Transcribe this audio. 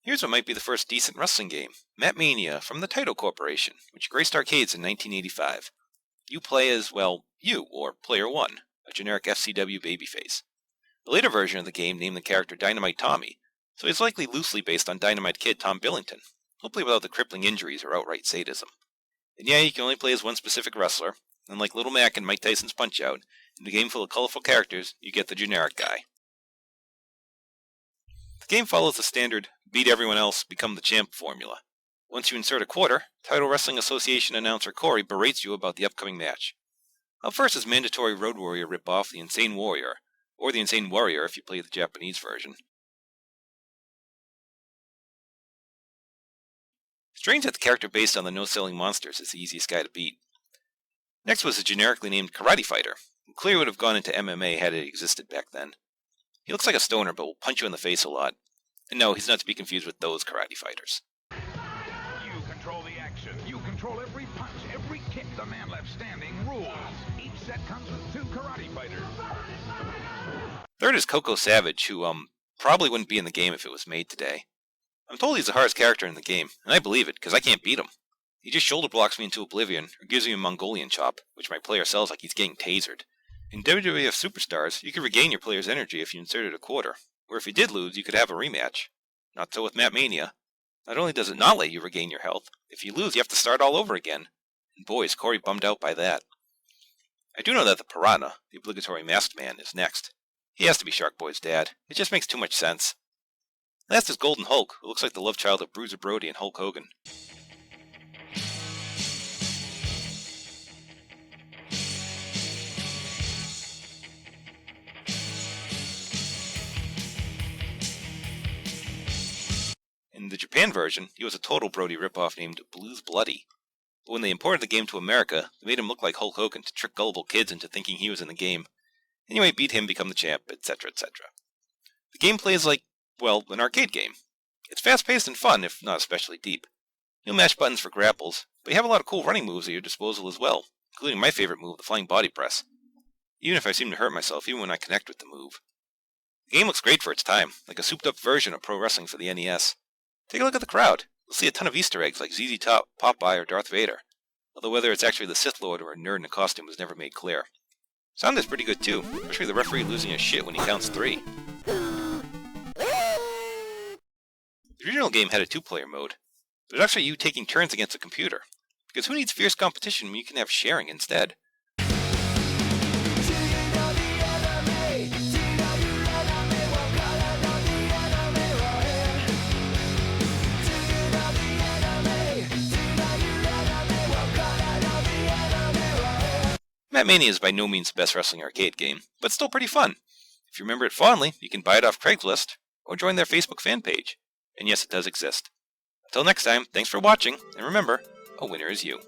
Here's what might be the first decent wrestling game, Mat Mania from the Taito Corporation, which graced arcades in 1985. You play as, well, you, or Player 1, a generic FCW babyface. The later version of the game named the character Dynamite Tommy, so he's likely loosely based on Dynamite Kid Tom Billington, hopefully without the crippling injuries or outright sadism. And yeah, you can only play as one specific wrestler, and like Little Mac in Mike Tyson's Punch-Out, in a game full of colorful characters, you get the generic guy. The game follows the standard beat everyone else, become the champ formula. Once you insert a quarter, Title Wrestling Association announcer Corey berates you about the upcoming match. Up first is mandatory Road Warrior rip-off the Insane Warrior, or the Insane Warrior if you play the Japanese version. Strange that the character based on the no-selling monsters is the easiest guy to beat. Next was a generically named Karate Fighter, who clearly would have gone into MMA had it existed back then. He looks like a stoner but will punch you in the face a lot. And no, he's not to be confused with those karate fighters. You control the action. You control every punch, every kick. The man left standing rules. Each set comes with 2 karate fighters. Third is Coco Savage, who probably wouldn't be in the game if it was made today. I'm told he's the hardest character in the game, and I believe it, because I can't beat him. He just shoulder blocks me into oblivion, or gives me a Mongolian chop, which my player sells like he's getting tasered. In WWF Superstars, you could regain your player's energy if you inserted a quarter, or if you did lose, you could have a rematch. Not so with Mat Mania. Not only does it not let you regain your health, if you lose, you have to start all over again. And boy, is Corey bummed out by that. I do know that the Piranha, the obligatory masked man, is next. He has to be Shark Boy's dad. It just makes too much sense. Last is Golden Hulk, who looks like the love child of Bruiser Brody and Hulk Hogan. In the Japan version, he was a total Brody ripoff named Blues Bloody. But when they imported the game to America, they made him look like Hulk Hogan to trick gullible kids into thinking he was in the game. Anyway, beat him, become the champ, etc., etc. The game plays like, well, an arcade game. It's fast-paced and fun, if not especially deep. You'll mash buttons for grapples, but you have a lot of cool running moves at your disposal as well, including my favorite move, the flying body press. Even if I seem to hurt myself, even when I connect with the move. The game looks great for its time, like a souped-up version of pro wrestling for the NES. Take a look at the crowd. You'll see a ton of Easter eggs like ZZ Top, Popeye, or Darth Vader. Although whether it's actually the Sith Lord or a nerd in a costume was never made clear. Sound is pretty good too, especially the referee losing his shit when he counts 3. The original game had a 2-player mode, but it was actually you taking turns against a computer. Because who needs fierce competition when you can have sharing instead? Mat Mania is by no means the best wrestling arcade game, but still pretty fun. If you remember it fondly, you can buy it off Craigslist, or join their Facebook fan page. And yes, it does exist. Until next time, thanks for watching, and remember, a winner is you.